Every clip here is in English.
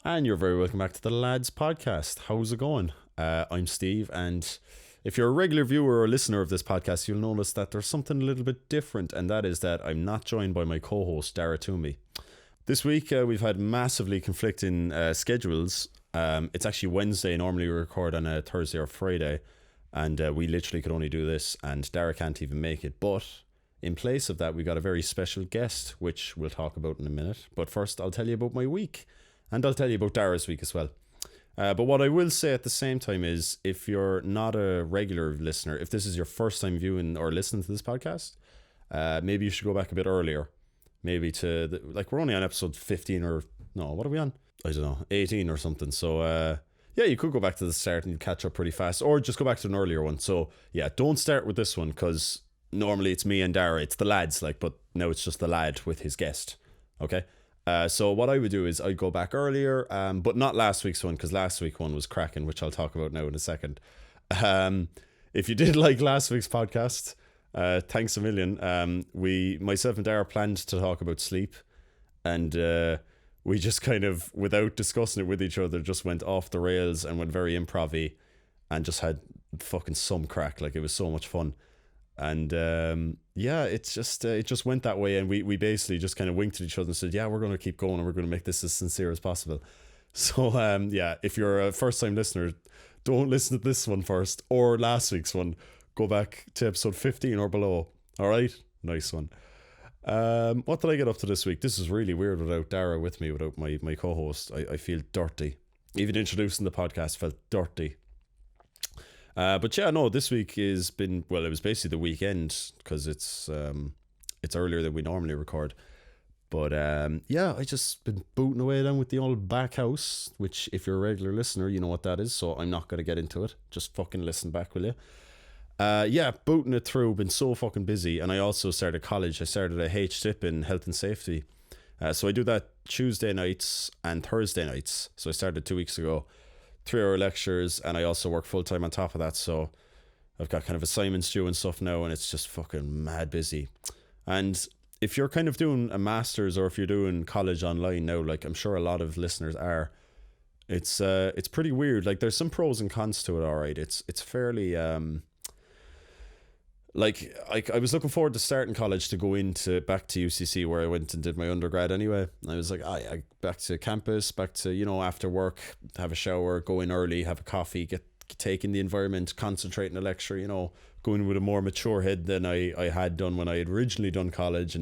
And you're very welcome back to the Lads Podcast. How's it going? I'm Steve, and if you're a regular viewer or listener of this podcast, you'll notice that there's something a little bit different, and that is that I'm not joined by my co-host, Dara Toomey. This week, we've had massively conflicting schedules. It's actually Wednesday. Normally we record on a Thursday or Friday, and we literally could only do this, and Dara can't even make it. But in place of that, we got a very special guest, which we'll talk about in a minute. But first, I'll tell you about my week. And I'll tell you about Dara's week as well. But what I will say at the same time is, if you're not a regular listener, if this is your first time viewing or listening to this podcast, maybe you should go back a bit earlier. Maybe to, we're only on episode 15 or, no, what are we on? I don't know, 18 or something. So, yeah, you could go back to the start and catch up pretty fast, or just go back to an earlier one. So, yeah, don't start with this one, because normally it's me and Dara, it's the lads, but now it's just the lad with his guest, okay? So what I would do is I'd go back earlier, but not last week's one, because last week's one was cracking, which I'll talk about now in a second. If you did like last week's podcast, thanks a million. Myself and Dara planned to talk about sleep, and we just kind of, without discussing it with each other, just went off the rails and went very improv-y and just had fucking some crack. It was so much fun. And yeah, it just went that way, and we basically just kind of winked at each other and said, yeah, we're going to keep going and we're going to make this as sincere as possible. So yeah, if you're a first time listener, don't listen to this one first or last week's one. Go back to episode 15 or below. All right, nice one. What did I get up to this week? This is really weird without Dara with me, without my co-host. I feel dirty. Even introducing the podcast felt dirty. But yeah, no, this week has been, well, it was basically the weekend, because it's earlier than we normally record. But yeah, I just been booting away then with the old back house, which if you're a regular listener, you know what that is. So I'm not going to get into it. Just fucking listen back, will you? Yeah, booting it through, been so fucking busy. And I also started college. I started a HTIP in health and safety. So I do that Tuesday nights and Thursday nights. So I started 2 weeks ago. 3-hour lectures, and I also work full-time on top of that, so I've got kind of assignments due and stuff now, and it's just fucking mad busy. And if you're kind of doing a master's, or if you're doing college online now, I'm sure a lot of listeners are, it's pretty weird. There's some pros and cons to it, alright. It's fairly I was looking forward to starting college to go back to UCC, where I went and did my undergrad anyway. I was like, I back to campus, back to, after work, have a shower, go in early, have a coffee, take in the environment, concentrate in a lecture, go in with a more mature head than I had done when I had originally done college.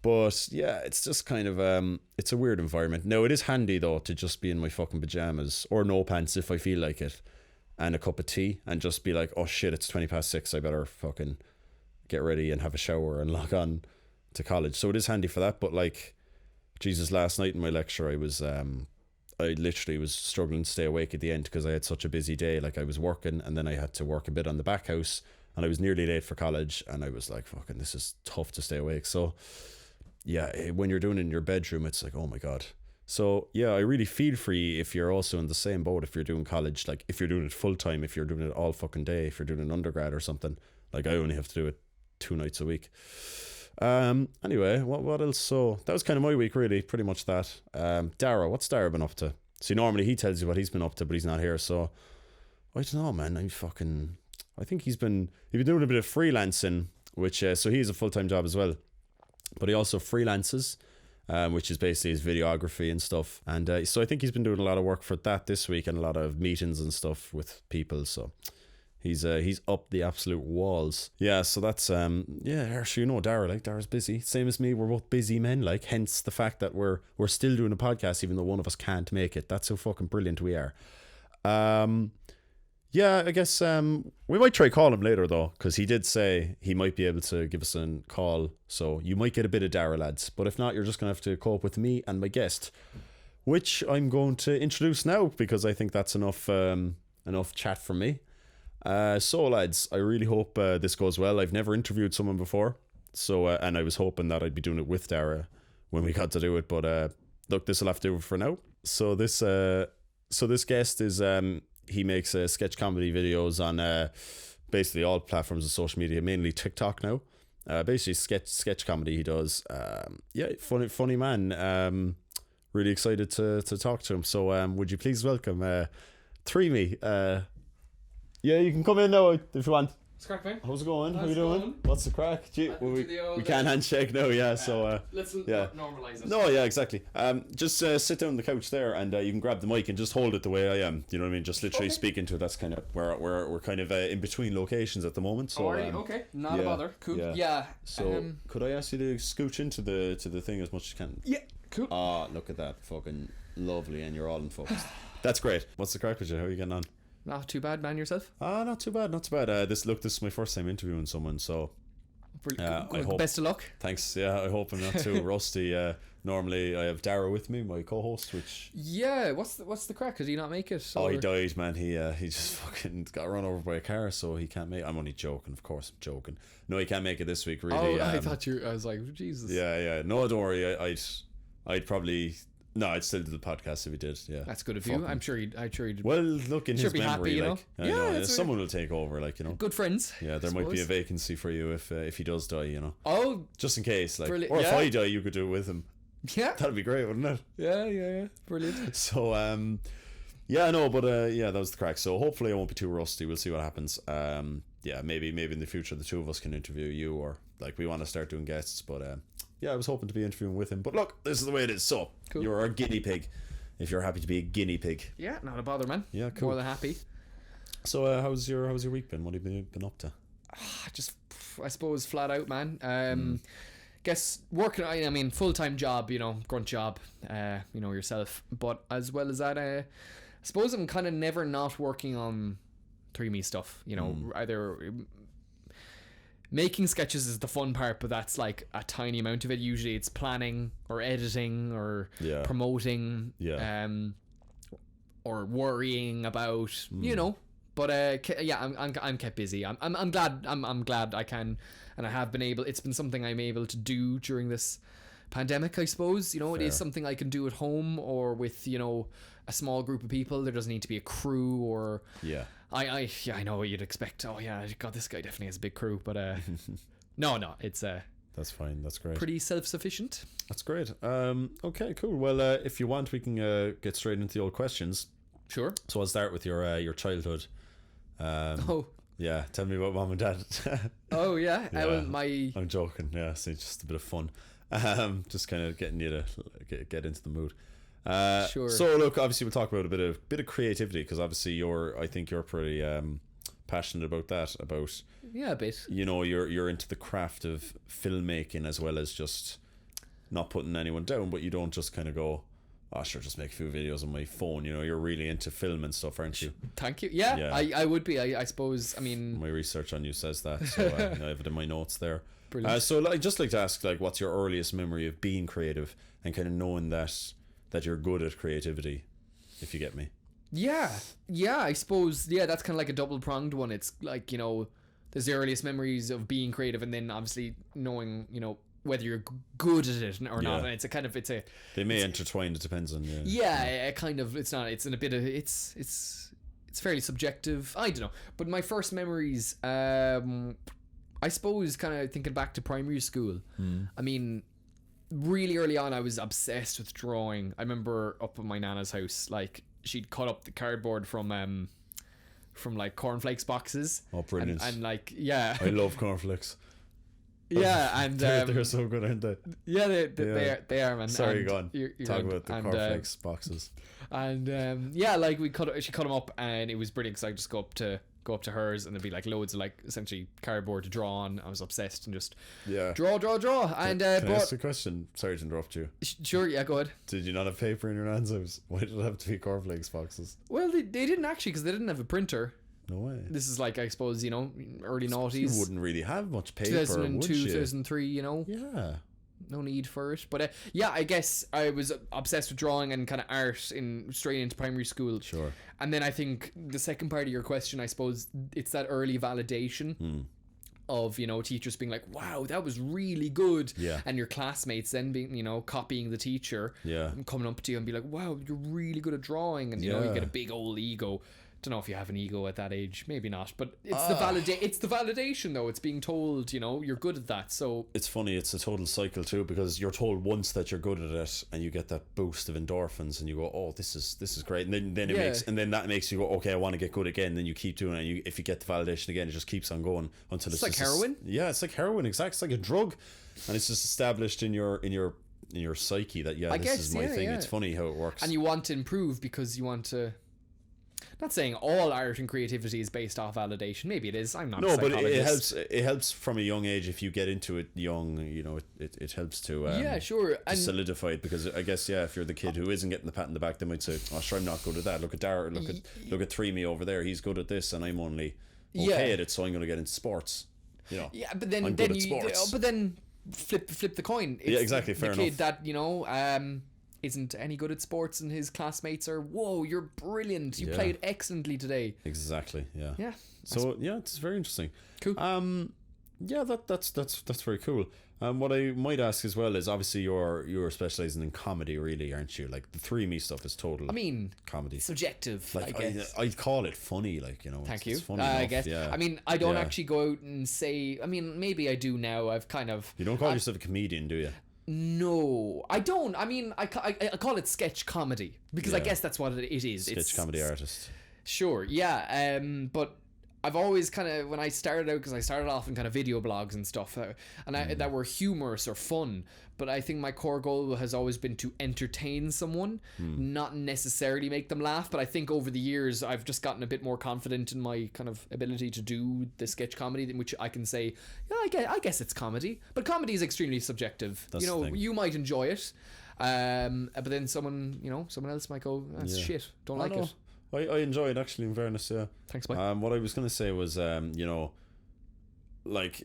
But yeah, it's just kind of, it's a weird environment. Now, it is handy though to just be in my fucking pajamas, or no pants if I feel like it, and a cup of tea, and just be like, oh shit, it's 6:20, I better fucking get ready and have a shower and log on to college. So it is handy for that. But Jesus, last night in my lecture, I literally was struggling to stay awake at the end, because I had such a busy day. I was working, and then I had to work a bit on the back house, and I was nearly late for college, and I was like, fucking, this is tough to stay awake. So yeah, when you're doing it in your bedroom, it's like, oh my God. So yeah, I really feel for you if you're also in the same boat, if you're doing college, if you're doing it full time, if you're doing it all fucking day, if you're doing an undergrad or something. I only have to do it 2 nights a week. Anyway, what else? So that was kind of my week, really, pretty much that. Dara, what's Dara been up to? See, normally he tells you what he's been up to, but he's not here, so I don't know, man. I think he's been doing a bit of freelancing, which so he has a full-time job as well, but he also freelances, which is basically his videography and stuff. And so I think he's been doing a lot of work for that this week, and a lot of meetings and stuff with people. So he's up the absolute walls. Yeah, so that's yeah, actually, Dara, Dara's busy. Same as me, we're both busy men, hence the fact that we're still doing a podcast even though one of us can't make it. That's how fucking brilliant we are. Yeah, I guess we might try call him later though, because he did say he might be able to give us a call, so you might get a bit of Dara, lads. But if not, you're just going to have to cope with me and my guest, which I'm going to introduce now, because I think that's enough chat from me. So lads, I really hope this goes well. I've never interviewed someone before, so and I was hoping that I'd be doing it with Dara when we got to do it, but look, this will have to do it for now. So this guest is he makes sketch comedy videos on basically all platforms of social media, mainly TikTok now. Basically sketch comedy he does. Yeah, funny man. really excited to talk to him. So would you please welcome Threemy? Yeah, you can come in now if you want. It's crack, mate. How's it going? How How's you it doing? going? What's the crack? Gee, we can't handshake now, yeah. So Let's yeah. normalize it. No, yeah, exactly. Just sit down on the couch there, and you can grab the mic and just hold it the way I am. You know what I mean? Just literally speak into it. That's kind of where we're kind of in between locations at the moment. So okay, not a bother. Cool. Yeah. So could I ask you to scooch into the thing as much as you can? Yeah. Cool. Ah, look at that, fucking lovely, and you're all in focus. That's great. What's the crack with you? How are you getting on? Not too bad, man. Yourself? Not too bad, not too bad. This is my first time interviewing someone, so I hope. Best of luck. Thanks. Yeah, I hope I'm not too rusty. Normally I have Dara with me, my co-host, which what's the crack? Did he not make it? Oh, he died, man. He just fucking got run over by a car, so he can't make. I'm only joking, of course. I'm joking. No, he can't make it this week. Really. I thought I was like, Jesus. Yeah. No, don't worry. I'd probably. No, I'd still do the podcast if he did. Yeah, that's good of you. I'm sure he'd. Well, look, in his be memory, happy, like, you know? someone will take over, like, you know. Good friends. Yeah, there might be a vacancy for you if he does die, you know. Oh, just in case, like, brilliant. or if I die, you could do it with him. Yeah, that'd be great, wouldn't it? Yeah, brilliant. So, yeah, no, but yeah, that was the crack. So hopefully I won't be too rusty. We'll see what happens. Yeah, maybe in the future the two of us can interview you, or like we want to start doing guests, but yeah, I was hoping to be interviewing with him. But look, this is the way it is. So cool. You're our guinea pig, if you're happy to be a guinea pig. Yeah, not a bother, man. Yeah, cool. More than happy. So how's your week been? What have you been up to? Just, I suppose, flat out, man. Guess working. I mean, full-time job. You know, grunt job. You know yourself. But as well as that, I suppose I'm kind of never not working on 3Me stuff. You know, either. Making sketches is the fun part, but that's like a tiny amount of it. Usually it's planning or editing or promoting, or worrying about, you know. But yeah, I'm kept busy. I'm glad I can, and I have been able. It's been something I'm able to do during this pandemic, I suppose. You know, Fair. It is something I can do at home or with, you know, a small group of people. There doesn't need to be a crew or I know what you'd expect. Oh yeah, God, this guy definitely has a big crew, but no, it's that's fine. That's great. Pretty self-sufficient. That's great. Okay, cool. Well, if you want, we can get straight into the old questions. Sure. So I'll start with your childhood. Yeah, tell me about mom and dad. Oh yeah, I'm joking. Yeah, it's just a bit of fun. Just kind of getting you to get into the mood. Sure. So look, obviously we'll talk about a bit of creativity, because obviously I think you're pretty passionate about that. About a bit. You know, you're into the craft of filmmaking as well as just not putting anyone down, but you don't just kind of go, oh sure, just make a few videos on my phone. You know, you're really into film and stuff, aren't you? Thank you. Yeah. I would be. I suppose. I mean, my research on you says that, so I have it in my notes there. Brilliant. So I'd just like to ask, like, what's your earliest memory of being creative and kind of knowing that you're good at creativity, if you get me? Yeah, I suppose. Yeah, that's kind of like a double-pronged one. It's like, you know, there's the earliest memories of being creative, and then obviously knowing, you know, whether you're good at it or not. And they may intertwine. It depends on it's fairly subjective. I don't know. But my first memories, I suppose, kind of thinking back to primary school. I mean, really early on I was obsessed with drawing. I remember up at my nana's house, like, she'd cut up the cardboard from like cornflakes boxes. Oh, brilliant. And like, yeah, I love cornflakes. Yeah, and they're so good, aren't they? Yeah, they are, man. Sorry, go on. Talk about the cornflakes boxes. And yeah, like she cut them up, and it was brilliant because I just go up to hers, and there'd be like loads of like essentially cardboard to draw on. I was obsessed and just draw. And can I ask a question? Sorry to interrupt you. Sure, yeah, go ahead. Did you not have paper in your nan's house? Why did it have to be cornflakes boxes? Well, they didn't actually, because they didn't have a printer. No way. This is like, I suppose, you know, early noughties. You wouldn't really have much paper, 2002, 2003, you know. Yeah. No need for it. But yeah, I guess I was obsessed with drawing and kind of art straight into primary school. Sure. And then I think the second part of your question, I suppose, it's that early validation of, you know, teachers being like, wow, that was really good. Yeah. And your classmates then being, you know, copying the teacher. Yeah. And coming up to you and be like, wow, you're really good at drawing. And, you know, you get a big old ego don't know if you have an ego at that age, maybe not, but it's the validation though. It's being told, you know, you're good at that. So it's funny, it's a total cycle too, because you're told once that you're good at it and you get that boost of endorphins and you go, oh, this is great, and then that makes you go, okay, I want to get good again. Then you keep doing it, and if you get the validation again, it just keeps on going until it's like heroin. It's like heroin, exactly. It's like a drug, and it's just established in your psyche that this is my thing. It's funny how it works, and you want to improve because you want to. Not saying all art and creativity is based off validation. Maybe it is. I'm not. No, but it helps from a young age if you get into it young. You know, it helps to sure, to solidify it, because I guess if you're the kid who isn't getting the pat in the back, they might say, "Oh, sure, I'm not good at that. Look at Dara. Look at Three Me over there. He's good at this, and I'm only okay at it. So I'm going to get into sports." You know. Yeah, but then I'm good at sports. But then flip the coin. It's exactly. Fair enough. The kid that isn't any good at sports, and his classmates are, whoa, you're brilliant, you played excellently today. Exactly. Yeah. So it's very interesting. Cool. That's very cool. What I might ask as well is, obviously you're specializing in comedy, really, aren't you? Like the Three Me stuff is total. Comedy. Subjective. Like, I guess. I'd call it funny. Like, you know. Thank you. It's funny I enough, guess. Yeah. I mean, I don't actually go out and say. I mean, maybe I do now. I've kind of. You don't call yourself a comedian, do you? No, I don't. I mean, I call it sketch comedy because I guess that's what it is. Sketch comedy artist. Sure, yeah. But I've always kind of, when I started out, because I started off in kind of video blogs and stuff, that were humorous or fun. But I think my core goal has always been to entertain someone, not necessarily make them laugh. But I think over the years, I've just gotten a bit more confident in my kind of ability to do the sketch comedy, in which I can say, yeah, I guess it's comedy. But comedy is extremely subjective. That's the thing. You might enjoy it, but then someone else might go, that's shit, don't like it. I enjoy it, actually, in fairness, yeah. Thanks, Mike. What I was going to say was, like,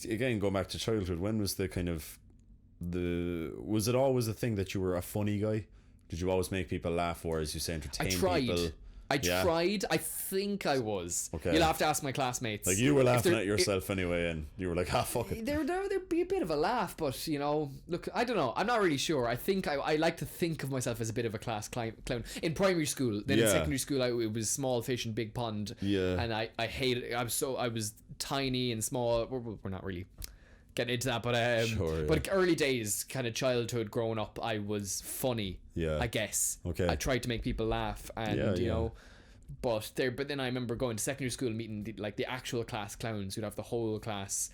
again, going back to childhood, when was the kind of, was it always a thing that you were a funny guy? Did you always make people laugh, or, as you say, entertain people? I tried. I think I was. Okay. You'll have to ask my classmates. Like, you were laughing at yourself anyway, and you were like, fuck it. There'd be a bit of a laugh, but, look, I don't know. I'm not really sure. I think I like to think of myself as a bit of a class clown. In primary school, then in secondary school, it was small fish in big pond. Yeah. And I hated it. I was tiny and small. We're not really getting into that, but but early days, kind of childhood, growing up, I was funny. Yeah. I guess. Okay. I tried to make people laugh, and you know. But then I remember going to secondary school and meeting the actual class clowns who'd have the whole class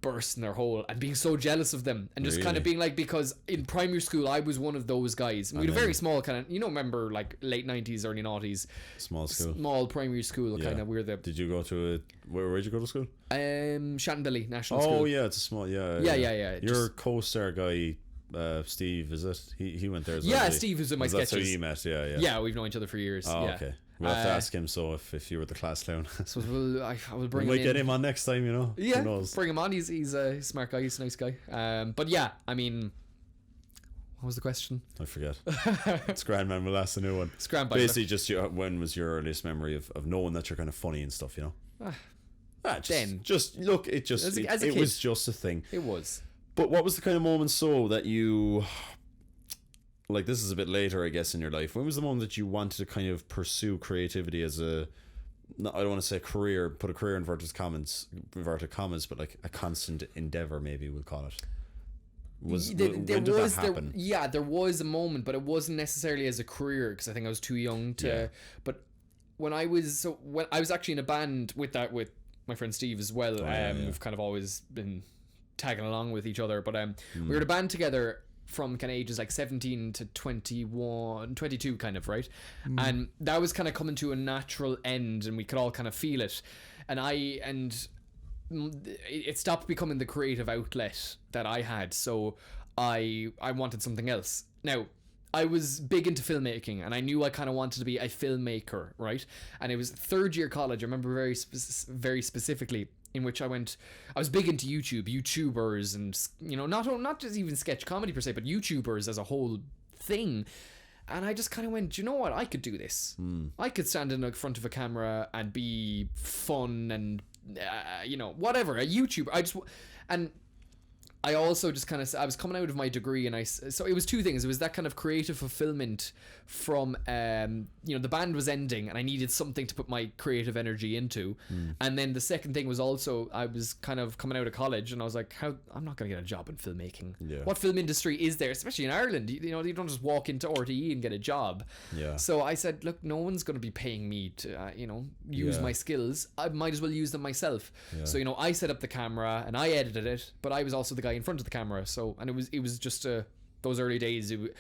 burst in their hole, and being so jealous of them, and just kind of being like, because in primary school I was one of those guys. We had a very small kind of, remember like late 90s, early 90s, small primary school kind of. Did you go to where did you go to school? Shantilly National School. Oh yeah, it's a small Your co-star guy, Steve, is it? He went there as well. Yeah, Steve was in my sketches. That's how you met. Yeah, we've known each other for years. Oh, okay. We'll have to ask him. So if you were the class clown, so I will bring. We might get him on next time. Yeah, who knows? Bring him on. He's a smart guy. He's a nice guy. But yeah, I mean, what was the question? I forget. It's grand, man. We'll ask a new one. It's grand. Basically, just when was your earliest memory of knowing that you're kind of funny and stuff? Just look. It was just a thing. It was. But what was the kind of moment that you, like, this is a bit later, I guess, in your life. When was the moment that you wanted to kind of pursue creativity as I don't want to say career, put a career in inverted commas, but like a constant endeavor, maybe we'll call it. When did that happen? There was a moment, but it wasn't necessarily as a career, because I think I was too young to. Yeah. But when I was actually in a band with my friend Steve as well. We've kind of always been tagging along with each other, but we were in a band together from kind of ages like 17 to 21, 22 kind of, right? And that was kind of coming to a natural end, and we could all kind of feel it. And it stopped becoming the creative outlet that I had, so I wanted something else. Now, I was big into filmmaking, and I knew I kind of wanted to be a filmmaker, right? And it was third year college, I remember very specifically, in which I was big into YouTubers, and not just even sketch comedy per se, but YouTubers as a whole thing. And I just kind of went, you know what, I could do this. I could stand in the front of a camera and be fun and whatever, a YouTuber. I also just kind of, I was coming out of my degree, and so it was two things. It was that kind of creative fulfillment from, the band was ending and I needed something to put my creative energy into. And then the second thing was also, I was kind of coming out of college and I was like, I'm not going to get a job in filmmaking. Yeah. What film industry is there, especially in Ireland? You don't just walk into RTE and get a job. Yeah. So I said, look, no one's going to be paying me to, use my skills. I might as well use them myself. Yeah. So, I set up the camera and I edited it, but I was also the guy in front of the camera. So, and it was just those early days. And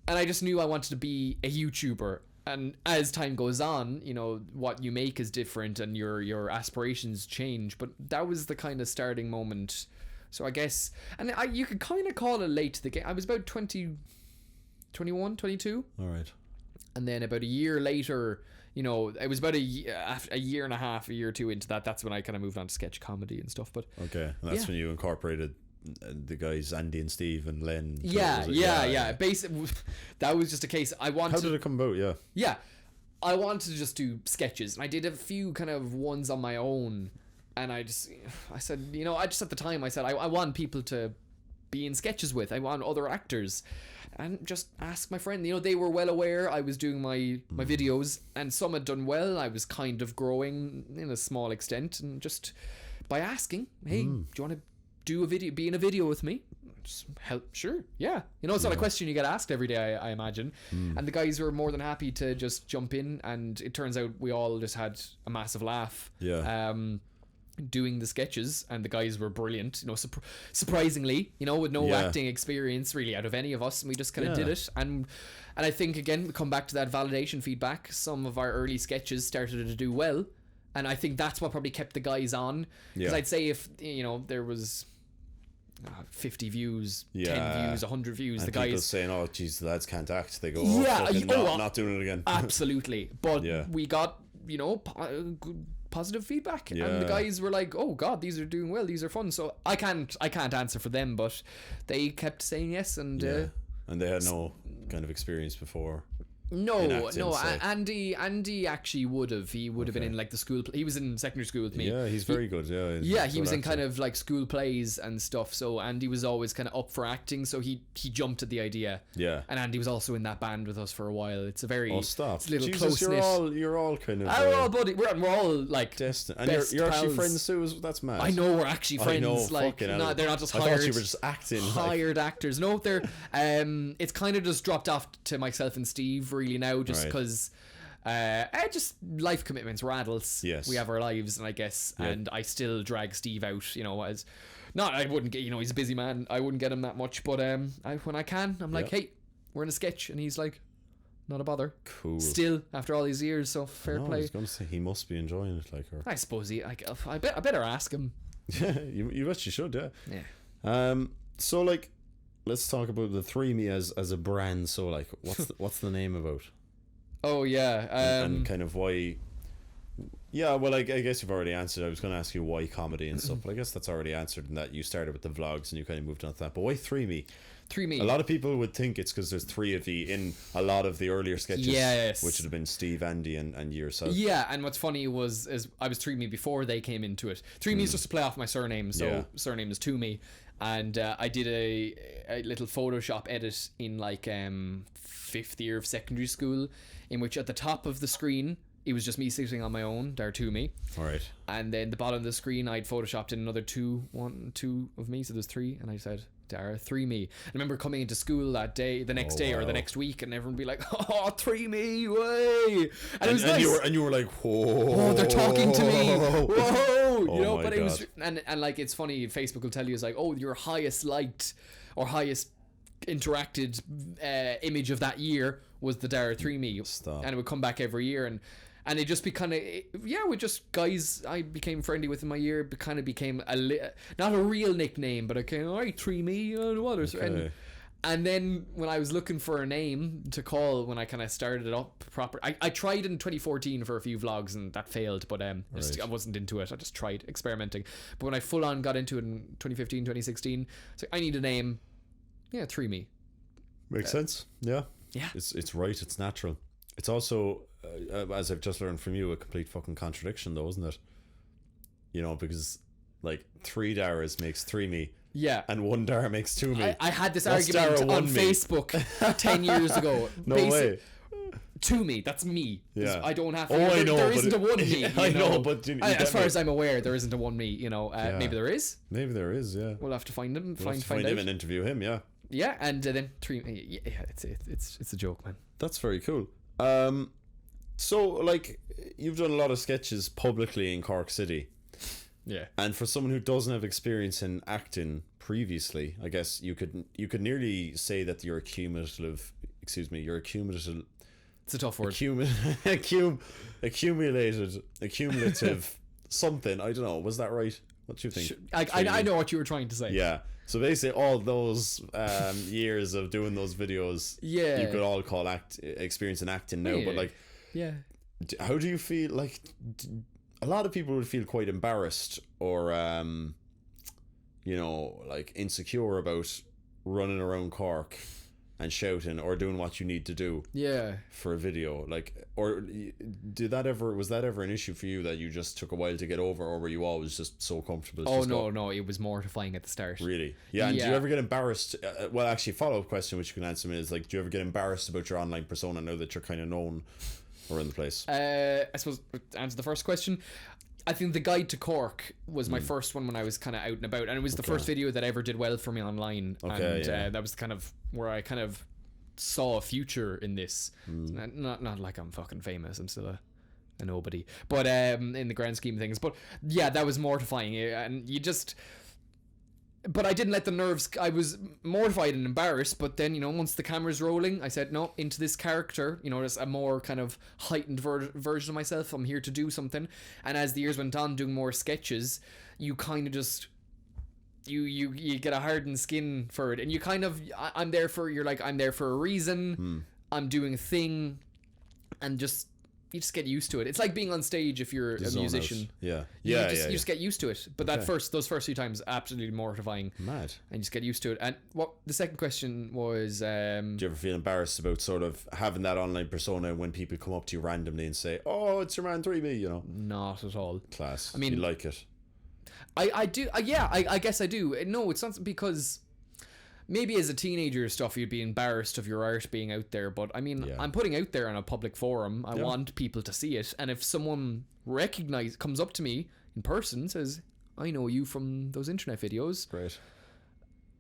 I just knew I wanted to be a YouTuber. And as time goes on, what you make is different and your aspirations change. But that was the kind of starting moment. So I guess, and you could kind of call it late to the game. I was about 21, 22. All right. And then about a year later, it was about a year and a half, a year or two into that. That's when I kind of moved on to sketch comedy and stuff. But okay, and that's when you incorporated the guys Andy and Steve and Len. Yeah. Basically, that was just a case. I wanted. How did it come about? Yeah, I wanted to just do sketches, and I did a few kind of ones on my own. And I said, I just at the time I said I want people to be in sketches with. I want other actors. And just ask my friend. They were well aware I was doing my videos, and some had done well. I was kind of growing in a small extent, and just by asking, hey, do you want to do a video, be in a video with me? Just help, sure, yeah. It's not a question you get asked every day, I imagine. And the guys were more than happy to just jump in, and it turns out we all just had a massive laugh. Yeah. Doing the sketches, and the guys were brilliant, surprisingly, with no acting experience really out of any of us, and we just kind of did it. And I think, again, we come back to that validation feedback. Some of our early sketches started to do well, and I think that's what probably kept the guys on, because I'd say if there was 50 views, 10 views, 100 views, and the guys people saying, oh geez, the lads can't act, they go, not doing it again. Absolutely. But we got positive feedback, and the guys were like, oh god, these are doing well, these are fun. So I can't answer for them, but they kept saying yes. And and they had no kind of experience before. No, Andy actually would have. He would have been in like the school. He was in secondary school with me. Yeah, he's very good. He was in kind of like school plays and stuff. So Andy was always kind of up for acting. So he jumped at the idea. Yeah. And Andy was also in that band with us for a while. It's a very It's a little close knit. You're all kind of. We're all buddy. We're all like destined. And you're actually friends too. That's mad. I know, we're actually friends. Like, they're not just hired. I thought you were just acting. Hired actors. No, they're. It's kind of just dropped off to myself and Steve really now, just because just life commitments. We're adults. Yes. We have our lives, and I guess and I still drag Steve out, as not I wouldn't get, he's a busy man, I wouldn't get him that much, but when I can, I'm like, hey, we're in a sketch, and he's like, not a bother. Cool. Still after all these years, so fair play. I was gonna say he must be enjoying it, like. I suppose I better ask him. Yeah, you actually should. Yeah. So like, let's talk about the 3Me as a brand. So like, what's the name about? Oh yeah, and kind of why. Yeah, well, I guess you've already answered. I was going to ask you why comedy and stuff, but I guess that's already answered in that you started with the vlogs and you kind of moved on to that. But why 3Me? 3Me. A lot of people would think it's because there's three of you in a lot of the earlier sketches, which would have been Steve, Andy, and yourself. Yeah, and what's funny is I was 3Me before they came into it. 3Me is just to play off my surname, so surname is 2Me. And I did a little Photoshop edit in like 5th year of secondary school, in which at the top of the screen it was just me sitting on my own, there 2Me. All right. And then the bottom of the screen I'd photoshopped in another two of me, so there's 3, and I said Dara 3Me. I remember coming into school that day, the next day or the next week, and everyone would be like, "Oh, 3Me, way!" And it was nice. And you were like, "Whoa!" Oh, they're talking to me. Whoa! Oh but God. It was, and like it's funny. Facebook will tell you, it's like, "Oh, your highest liked or highest interacted image of that year was the Dara 3Me." Stop. And it would come back every year, and it just be kind of, with just guys I became friendly with in my year, it kind of became not a real nickname, but I came, all right, 3Me, what is okay. And then when I was looking for a name to call, when I kind of started it up proper, I tried in 2014 for a few vlogs and that failed, but I wasn't into it. I just tried experimenting. But when I full on got into it in 2015, 2016, so I need a name. Yeah, 3Me. Makes sense. Yeah. Yeah. It's right. It's natural. It's also, as I've just learned from you, a complete fucking contradiction though, isn't it? Because like 3 Daras makes 3Me, Yeah. and one Dara makes two me. I had this What's argument Dara on one me? Facebook 10 years ago. No way. To me, that's me. Yeah. I don't have to. Oh, I know, There but isn't a one me. You I know, know, but you as get far me. as I'm aware, there isn't a one me. You know, maybe there is. Maybe there is, yeah. We'll have to find him. We'll have to Find find him out. and interview him, yeah. Yeah, and then three. Yeah, it's a joke, man. That's very cool. So, like, you've done a lot of sketches publicly in Cork City. Yeah. And for someone who doesn't have experience in acting previously, I guess you could nearly say that you're a cumulative. It's a tough word. Accumulative something. I don't know. Was that right? What do you think? I know what you were trying to say. Yeah. So basically, all those years of doing those videos, Yeah. you could all call experience in acting now. Yeah. But like, Yeah. how do you feel? Like, a lot of people would feel quite embarrassed or, like insecure about running around Cork and shouting or doing what you need to do Yeah. for a video. Like, or was that ever an issue for you that you just took a while to get over, or were you always just so comfortable? Oh no, it was mortifying at the start. Really? Yeah. And do Yeah. you ever get embarrassed? Well, actually, follow-up question which you can answer me is like, do you ever get embarrassed about your online persona now that you're kind of known around the place? I suppose to answer the first question, I think the guide to Cork was my first one when I was kind of out and about, and it was the first video that ever did well for me online. Okay, and yeah. that was kind of where I kind of saw a future in this. Not like I'm fucking famous. I'm still a nobody, but in the grand scheme of things. But yeah, that was mortifying, and you just. But I didn't let the nerves. I was mortified and embarrassed. But then, once the camera's rolling, I said, no, into this character. There's a more kind of heightened version of myself. I'm here to do something. And as the years went on, doing more sketches, you kind of just you get a hardened skin for it, and you kind of I'm there for. You're like, I'm there for a reason. I'm doing a thing, and you just get used to it. It's like being on stage if you're a musician. Yeah. You Yeah. just get used to it. But those first few times, absolutely mortifying. Mad. And you just get used to it. And what the second question was, Do you ever feel embarrassed about sort of having that online persona when people come up to you randomly and say, "Oh, it's your man 3B," not at all. Class. I mean, you like it. I do. I guess I do. No, it's not because maybe as a teenager stuff you'd be embarrassed of your art being out there, but I mean, I'm putting out there on a public forum. I want people to see it, and if someone comes up to me in person, says, "I know you from those internet videos," Great.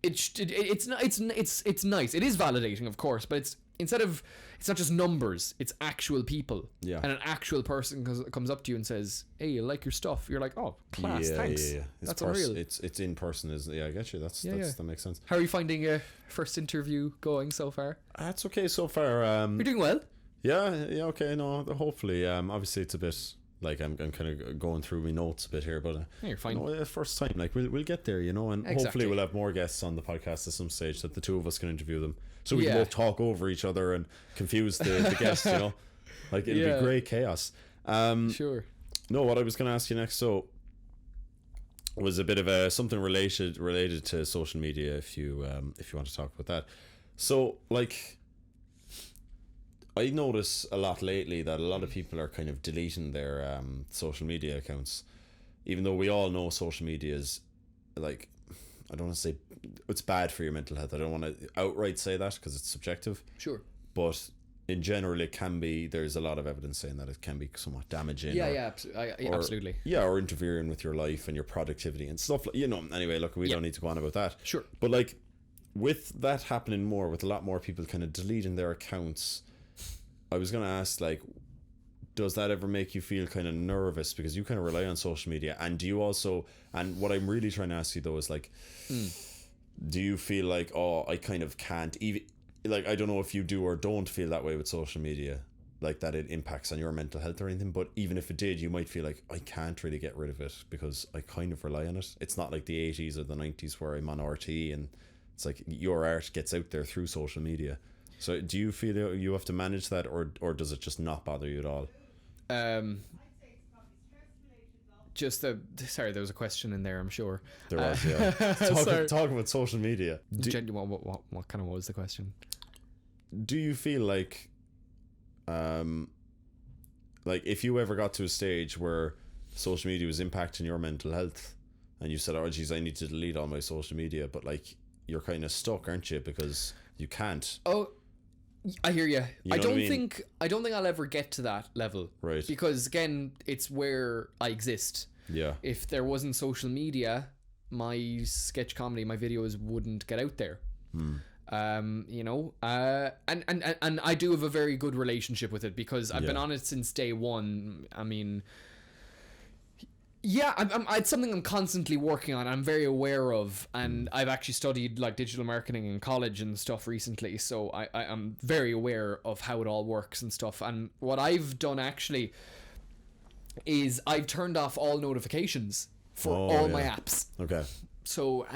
it's nice. It is validating, of course, but it's not just numbers. It's actual people. Yeah. And an actual person comes up to you and says, "Hey, you like your stuff?" You're like, "Oh, class, thanks." Yeah. That's unreal. It's in person, isn't it? Yeah, I get you. That makes sense. How are you finding your first interview going so far? That's okay so far. You're doing well. Yeah, okay. No, hopefully. Obviously, it's a bit like I'm kind of going through my notes a bit here, but You're fine. First time, like we'll get there, and Exactly. hopefully we'll have more guests on the podcast at some stage that the two of us can interview them, so we can Yeah. both talk over each other and confuse the guests. Like it'll be great chaos. Sure. No, what I was going to ask you next, so was a bit of something related to social media, if you want to talk about that. So, like, I notice a lot lately that a lot of people are kind of deleting their social media accounts, even though we all know social media is, like, I don't want to say it's bad for your mental health. I don't want to outright say that because it's subjective. Sure. But in general, it can be. There's a lot of evidence saying that it can be somewhat damaging. Absolutely. Yeah, or interfering with your life and your productivity and stuff. Anyway, look, we don't need to go on about that. Sure. But like, with that happening more, with a lot more people kind of deleting their accounts, I was going to ask, like, does that ever make you feel kind of nervous because you kind of rely on social media? And do you also, and what I'm really trying to ask you though is like, do you feel like, oh, I kind of can't even, like, I don't know if you do or don't feel that way with social media, like that it impacts on your mental health or anything, but even if it did, you might feel like, I can't really get rid of it because I kind of rely on it. It's not like the 80s or the 90s where I'm on RT and it's like your art gets out there through social media. So do you feel you have to manage that, or does it just not bother you at all? Sorry, there was a question in there, I'm sure. There was, yeah. Talk about social media. What kind of was the question? Do you feel like if you ever got to a stage where social media was impacting your mental health and you said, oh geez, I need to delete all my social media, but like you're kind of stuck, aren't you? Because you can't. Oh, I hear you. You I know don't what I mean? think I'll ever get to that level. Right. Because again, it's where I exist. Yeah. If there wasn't social media, my sketch comedy, my videos wouldn't get out there. You know, and I do have a very good relationship with it because I've been on it since day one. I mean, yeah, it's something I'm constantly working on. I'm very aware of, and I've actually studied like digital marketing in college and stuff recently. So I'm very aware of how it all works and stuff. And what I've done actually is I've turned off all notifications for all my apps. Okay. So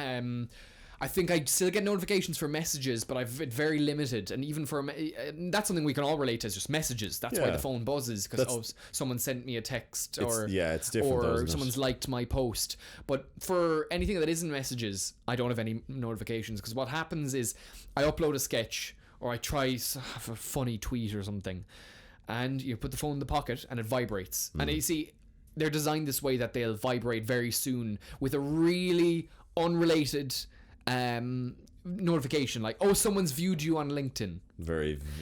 I think I still get notifications for messages, but I've it very limited. And even for that's something we can all relate to, is just messages. That's why the phone buzzes, because someone sent me a text, or it's different, or someone's liked my post. But for anything that isn't messages, I don't have any notifications, because what happens is I upload a sketch, or I try have a funny tweet or something, and you put the phone in the pocket and it vibrates. And you see, they're designed this way that they'll vibrate very soon with a really unrelated notification, like, oh, someone's viewed you on LinkedIn.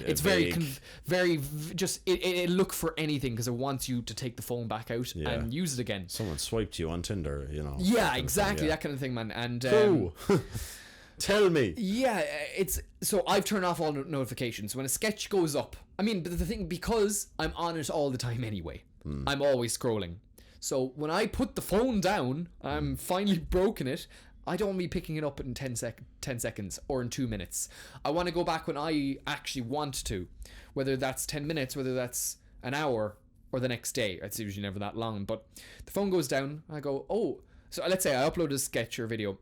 It's very just it look for anything, because it wants you to take the phone back out and use it again. Someone swiped you on Tinder, you know. Yeah, exactly, that kind of thing, man. And cool. Tell me. Yeah, it's so I've turned off all notifications when a sketch goes up. I mean, but the thing, because I'm on it all the time anyway, I'm always scrolling. So when I put the phone down, I'm finally broken it. I don't want to be picking it up in 10 seconds or in 2 minutes. I want to go back when I actually want to, whether that's 10 minutes, whether that's an hour, or the next day. It's usually never that long. But the phone goes down. I go, oh. So let's say I upload a sketch or video,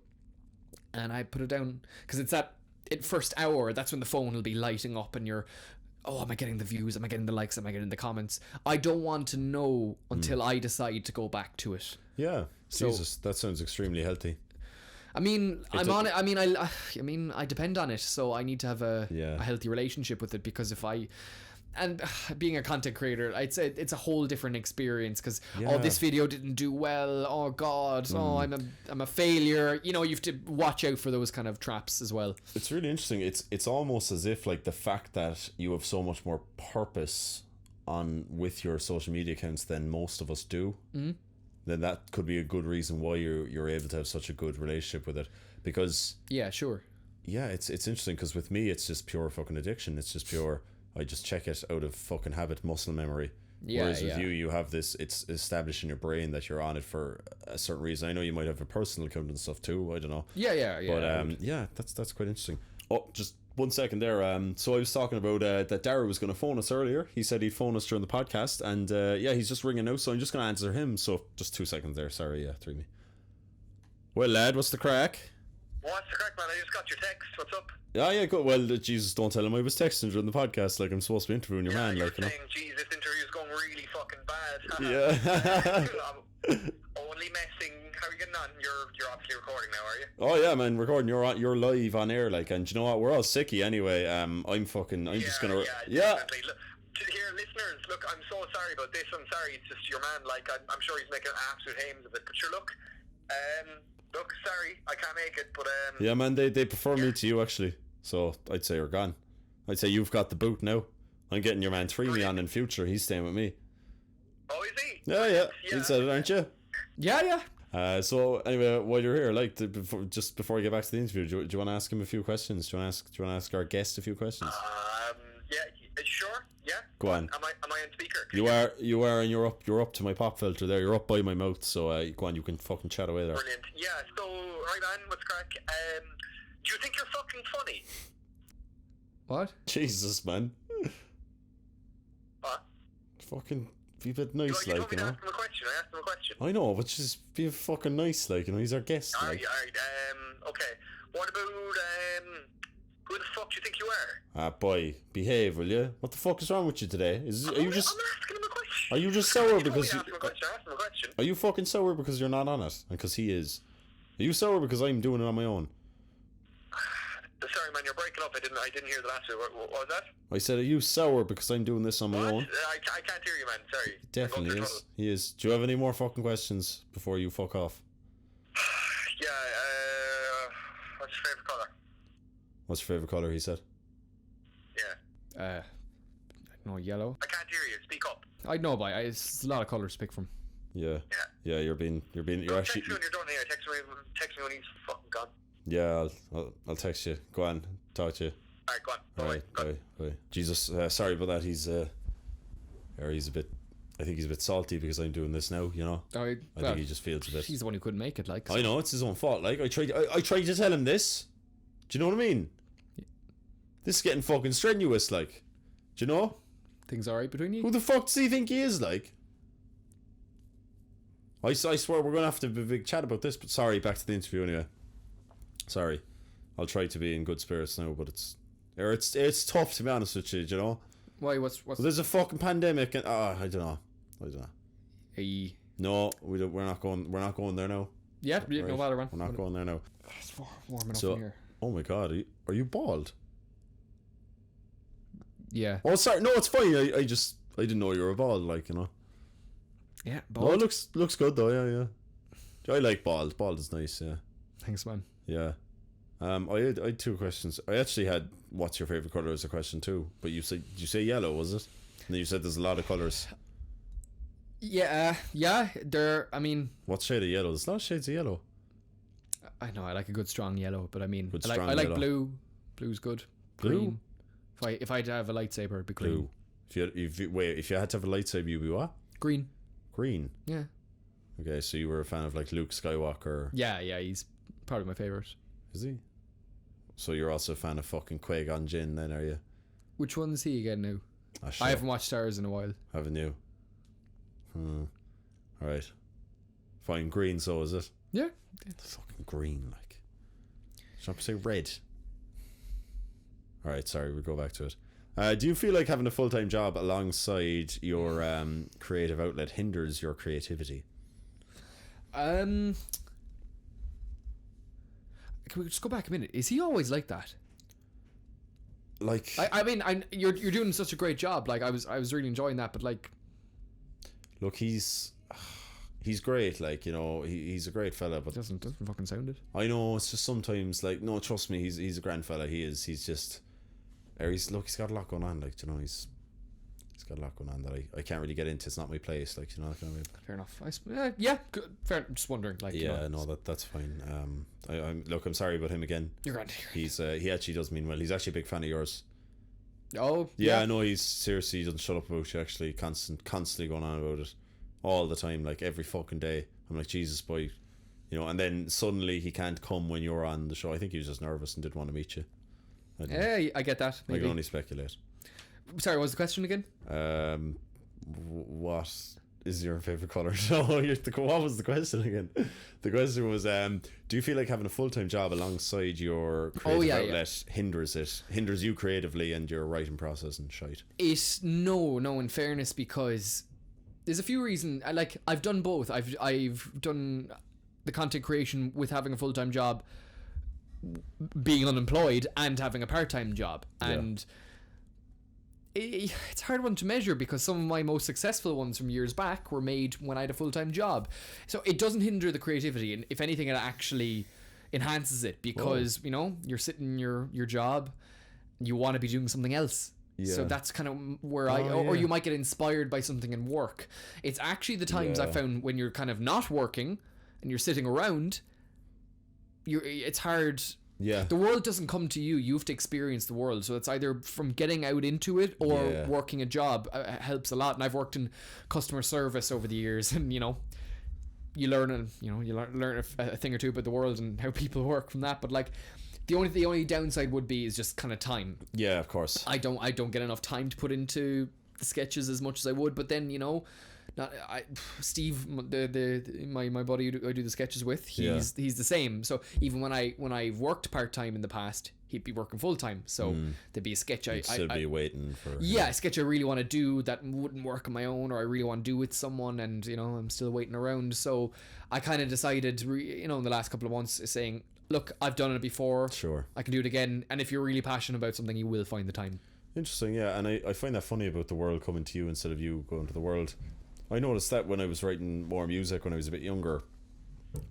and I put it down, because it's that first hour. That's when the phone will be lighting up, and you're, oh, am I getting the views? Am I getting the likes? Am I getting the comments? I don't want to know until I decide to go back to it. Yeah. So, Jesus, that sounds extremely healthy. I mean, I'm on it. I mean, I depend on it, so I need to have a healthy relationship with it, because if I, and being a content creator, I'd say it's a whole different experience, because oh, this video didn't do well. Oh God, oh, I'm a failure. You know, you have to watch out for those kind of traps as well. It's really interesting. It's almost as if like the fact that you have so much more purpose on with your social media accounts than most of us do. Then that could be a good reason why you're able to have such a good relationship with it, because it's interesting, because with me it's just pure fucking addiction. It's just pure, I just check it out of fucking habit, muscle memory. Whereas with you have this, it's established in your brain that you're on it for a certain reason. I know you might have a personal account and stuff too, I don't know. But that's quite interesting. Oh, just 1 second there. So I was talking about that Dara was going to phone us earlier. He said he'd phone us during the podcast, and he's just ringing now, so I'm just going to answer him. So just 2 seconds there. Sorry, threw me. Well, lad, what's the crack? What's the crack, man? I just got your text. What's up? Yeah, good. Well, Jesus, don't tell him I was texting during the podcast. Like, I'm supposed to be interviewing your man. You're like, you know. saying, geez, this interview's going really fucking bad. Only messing. How are you getting on? You're obviously recording now, are you? Oh yeah, man, recording. You're live on air, like, and you know what? We're all sicky anyway. I'm just gonna. Yeah. Definitely. Look, to hear listeners, look, I'm so sorry about this. I'm sorry. It's just your man. Like, I'm sure he's making absolute hames of it. But sure, look, sorry, I can't make it. But yeah, man, they prefer me to you actually. So I'd say you're gone. I'd say you've got the boot now. I'm getting your man Treemy on in future. He's staying with me. Oh, is he? Yeah. You said it, aren't you? Yeah. So anyway, while you're here, like, before I get back to the interview, do you want to ask him a few questions? Do you want to ask our guest a few questions? Sure. Yeah. Go on. Am I on speaker? You are, and you're up to my pop filter there. You're up by my mouth, so go on. You can fucking chat away there. Brilliant. Yeah. So right on, what's crack? Do you think you're fucking funny? What? Jesus, man. What? Fucking be a bit nice, you like, you know. I asked him a question. I know, but just be fucking nice, like, you know. He's our guest. Alright. Okay. What about who the fuck do you think you are? Boy, behave, will you? What the fuck is wrong with you today? I'm asking him a question. Are you just sour because I asked him a question. Are you fucking sour because you're not on it, and because he is? Are you sour because I'm doing it on my own? Sorry, man, you're breaking up. I didn't hear the last bit. What was that? I said, are you sour because I'm doing this on my own? I can't hear you, man. Sorry. He definitely is. He is. Do you have any more fucking questions before you fuck off? Yeah, what's your favourite colour? What's your favourite colour, he said? Yeah. No, yellow. I can't hear you. Speak up. I know, but it's a lot of colours to pick from. Yeah. Yeah, you're actually... Text me when you're done here. Text me when he's fucking gone. Yeah, I'll text you. Go on, talk to you. Alright, go on. Alright, bye. Jesus, sorry about that. He's a bit... I think he's a bit salty because I'm doing this now, you know? I think he just feels a bit... He's the one who couldn't make it, like. So. I know, it's his own fault. Like, I tried to tell him this. Do you know what I mean? This is getting fucking strenuous, like. Do you know? Things alright between you? Who the fuck does he think he is, like? I swear we're going to have to have a big chat about this, but sorry, back to the interview anyway. Sorry. I'll try to be in good spirits now, but it's tough, to be honest with you, do you know? Why? What's... Well, there's a fucking pandemic and... I don't know. Hey. No, we're not going there now. Yeah, Right. no matter, man. We're not going there now. It's warm enough in here. Oh my god, are you bald? Yeah. Oh, sorry. No, it's fine. I didn't know you were bald, like, you know. Yeah, No, it looks good though. Yeah. I like bald. Bald is nice. Yeah. Thanks, man. Yeah. I had two questions. I actually had what's your favorite color as a question too, but you say yellow, was it? And then you said there's a lot of colors. Yeah, I mean, What shade of yellow? There's a lot of shades of yellow. I know I like a good strong yellow, but I mean, Good I strong like yellow. blue. Blue's good. Blue? Green. If I had to have a lightsaber, it'd be green. Blue. If you had to have a lightsaber, you'd be what? Green. Green. Yeah. Okay, so you were a fan of like Luke Skywalker. Yeah, he's probably my favorite. Is he? So you're also a fan of fucking Qui-Gon Jinn then, are you? Which one is he again now? Ah, shit. I haven't watched Stars in a while. Haven't you? Alright. Fine, green, so is it? Yeah. Fucking green, like. Should I say red? Alright, sorry, we'll go back to it. Do you feel like having a full-time job alongside your creative outlet hinders your creativity? Can we just go back a minute? Is he always like that? Like, I mean, you're doing such a great job. Like, I was really enjoying that, but like, look, he's great. Like, you know, he's a great fella, but doesn't fucking sound it. I know it's just sometimes like, no, trust me, he's a grand fella. He is. He's just, he's got a lot going on. Like, you know, he's got a lot going on that I can't really get into. It's not my place. Like, you know, kind of. Fair enough. Yeah, good. Fair. I'm just wondering. Like, Yeah, you know, no, that's fine. I'm sorry about him again. You're grand. He actually does mean well. He's actually a big fan of yours. Oh, Yeah, I know he's seriously, he doesn't shut up about you. Actually, constantly going on about it all the time, like every fucking day. I'm like, Jesus, boy, you know. And then suddenly he can't come when you're on the show. I think he was just nervous and didn't want to meet you. Yeah, I get that. I Maybe. can only speculate. Sorry, what was the question again? What is your favorite color? No, what was the question again? The question was, do you feel like having a full-time job alongside your creative outlet hinders you creatively and your writing process and shite? No, in fairness, because there's a few reasons. I've done both. I've done the content creation with having a full-time job, being unemployed, and having a part-time job, and it's a hard one to measure because some of my most successful ones from years back were made when I had a full-time job. So it doesn't hinder the creativity, and if anything, it actually enhances it because you know, you're sitting in your job, you want to be doing something else. Yeah. So that's kind of where or you might get inspired by something in work. It's actually the times I found when you're kind of not working and you're sitting around, it's hard. Yeah. The world doesn't come to you. You have to experience the world. So it's either from getting out into it or working a job helps a lot. And I've worked in customer service over the years, and you know, you learn a thing or two about the world and how people work from that. But like, the only downside would be is just kind of time. Yeah, of course. I don't get enough time to put into the sketches as much as I would. But then, you know, Steve, my buddy who I do the sketches with, he's the same. So even when I worked part time in the past, he'd be working full time. So there'd be a sketch You'd still be waiting for a sketch I really want to do that wouldn't work on my own, or I really want to do with someone, and you know, I'm still waiting around. So I kind of decided, you know, in the last couple of months, saying, look, I've done it before. Sure. I can do it again. And if you're really passionate about something, you will find the time. Interesting, yeah. And I find that funny about the world coming to you instead of you going to the world. I noticed that when I was writing more music when I was a bit younger.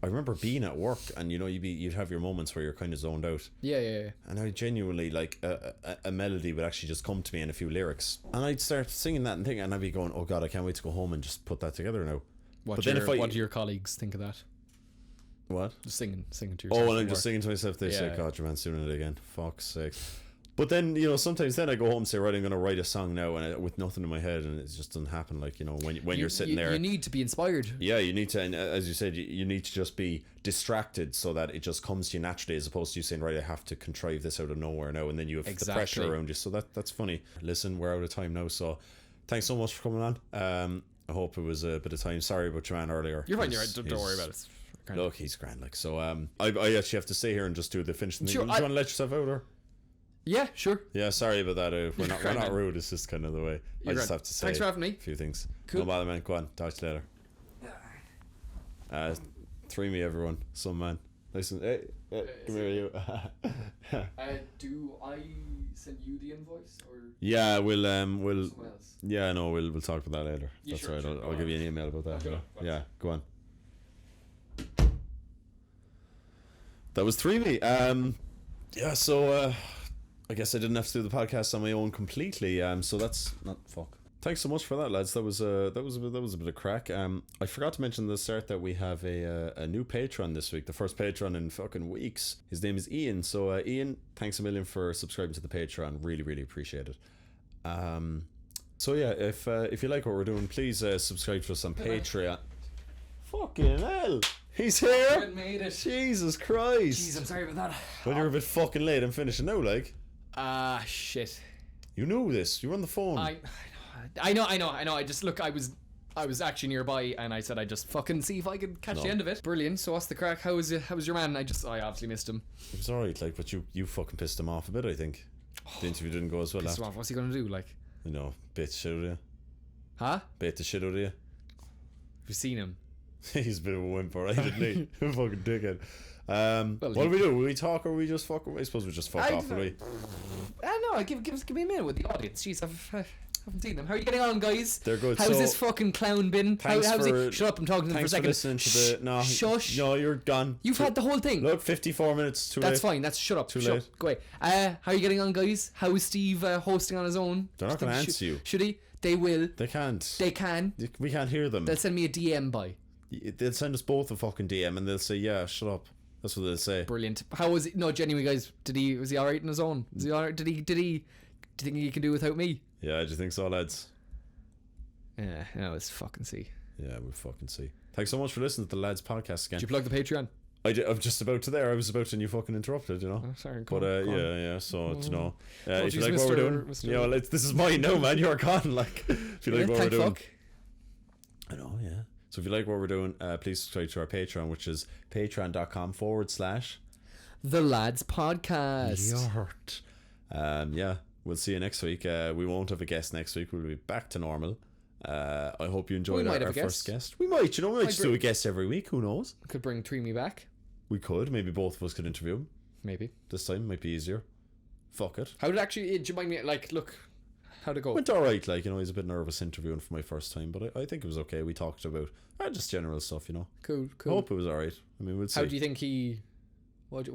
I remember being at work, and you know, you'd have your moments where you're kind of zoned out. Yeah. And I genuinely, like, a melody would actually just come to me and a few lyrics, and I'd start singing that and thinking, and I'd be going, oh god, I can't wait to go home and just put that together now. What do your colleagues think of that? What? Just singing to yourself. Oh, and I'm just singing to myself. They say, God, your man's doing it again. Fuck's sake. But then, you know, sometimes then I go home and say, right, I'm going to write a song now, and with nothing in my head, and it just doesn't happen. Like, you know, when you're sitting there, you need to be inspired. Yeah, you need to, and as you said, you need to just be distracted so that it just comes to you naturally, as opposed to you saying, right, I have to contrive this out of nowhere now, and then you have the pressure around you. So that's funny. Listen, we're out of time now, so thanks so much for coming on. I hope it was a bit of time. Sorry about your man earlier. You're fine. You're right. Don't worry about it. Look, he's grand. Like, so I actually have to stay here and just do the finishing thing. Sure, Do you want to let yourself out, or? Yeah, sure. Yeah, sorry about that. We're not rude. It's just kind of the way. I just have to say. Thanks for having me. A few things. Cool. No bother, man. Go on. Talk to you later. 3 me, everyone. Some man. Listen. Hey, come here, you. Do I send you the invoice or? Yeah, we'll Someone else? Yeah, no, we'll talk about that later. Yeah, That's sure, right. sure. I'll give you an email about that. Okay, Yeah, go on. That was 3 me. Yeah, so I guess I didn't have to do the podcast on my own completely. So that's not fuck. Thanks so much for that, lads. That was a bit of crack. I forgot to mention at the start that we have a new patron this week, the first patron in fucking weeks. His name is Ian. So Ian, thanks a million for subscribing to the Patreon. Really, really appreciate it. So yeah, if you like what we're doing, please subscribe to us on Patreon. Fucking hell. He's here. Made it. Jesus Christ. Jeez, I'm sorry about that. Well, you're a bit fucking late. I'm finishing now, like. Shit. You knew this. You were on the phone. I know. I just look. I was actually nearby, and I said I'd just fucking see if I could catch the end of it. Brilliant. So what's the crack? How was your man? I obviously missed him. It was alright, like, but you fucking pissed him off a bit, I think. The interview didn't go as well. Pissed him off. What's he gonna do? Like, you know, bait the shit out of you. Huh? Bait the shit out of you. Have you seen him? He's a bit of a wimp, alright, isn't he? A fucking dickhead. What do we do? Will we talk or will we just fuck? I suppose we just fuck off, will we? No, give me a minute with the audience. Jeez, I haven't seen them. How are you getting on, guys? They're good. How's this fucking clown been? How's he? Shut up! I'm talking to them for a second. Listening to the no. Shush. No, you're gone. You've had the whole thing. Look, 54 minutes too late. That's fine. That's shut up. Too shut late. Up. Go away. How are you getting on, guys? How is Steve hosting on his own? They're not going to answer you. Should he? They will. They can't. They can. We can't hear them. They'll send me a DM by. They'll send us both a fucking DM and they'll say, yeah, shut up. That's what they'll say. Brilliant. How was it? No, genuinely, guys. Was he alright on his own? Was he alright? Do you think he can do without me? Yeah, do you think so, lads? Yeah, let's fucking see. Yeah, we'll fucking see. Thanks so much for listening to the Lads podcast again. Did you plug the Patreon? I'm just about to there. I was about to, and you fucking interrupted, you know. Oh, sorry. But yeah. So you know, if you geez, like what we're doing, Mr. yeah, well, this is mine now, man. You're gone. Like, if you like what we're doing, I know, yeah. So if you like what we're doing, please subscribe to our Patreon, which is patreon.com/ The Lads Podcast. Yeah, we'll see you next week. We won't have a guest next week. We'll be back to normal. I hope you enjoyed our first guest. We might, you know, we might just do a guest every week. Who knows? Could bring Treemy back. We could. Maybe both of us could interview him. Maybe. This time might be easier. Fuck it. How did actually, do you mind me, like, look, how'd it go? Went alright, like, you know, he's a bit nervous interviewing for my first time, but I think it was okay. We talked about just general stuff, you know. Cool. I hope it was alright. I mean, we'll see. How do you think he... What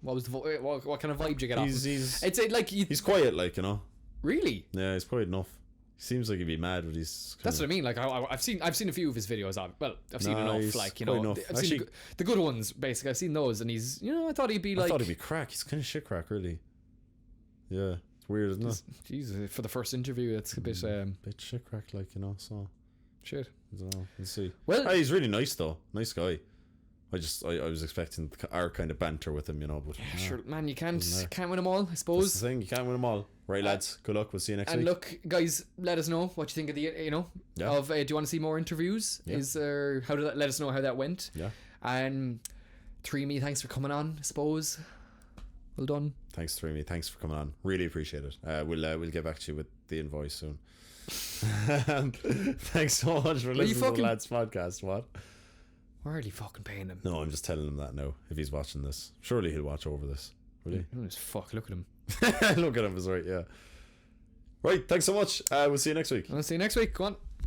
was the what kind of vibe did you get off? He's like he's quiet, like, you know. Really? Yeah, he's quiet enough. He seems like he'd be mad, but he's. That's what I mean. Like I've seen a few of his videos. I've seen enough. Like, you know, enough. I've seen the good ones. Basically, I've seen those, and he's, you know, I thought he'd be crack. He's kind of shit crack, really. Yeah, it's weird, isn't it? Jesus, for the first interview, it's a bit shit crack, like, you know. So shit. I don't know. We'll see. Well, he's really nice though. Nice guy. I was expecting our kind of banter with him, you know, but sure, man, you can't win them all, I suppose. That's the thing, you can't win them all. Right, lads. Good luck. We'll see you next week. And look, guys, let us know what you think of the, you know, of. Do you want to see more interviews? Yeah. Let us know how that went. Yeah. And Treemy, thanks for coming on, I suppose. Well done. Thanks, Treemy. Thanks for coming on. Really appreciate it. We'll get back to you with the invoice soon. Thanks so much for listening to the Lads podcast. What? Where are you fucking paying him? No, I'm just telling him that now. If he's watching this, surely he'll watch over this. Will he? Fuck, look at him. Look at him, is right. Yeah. Right. Thanks so much. We'll see you next week. I'll see you next week. Go on.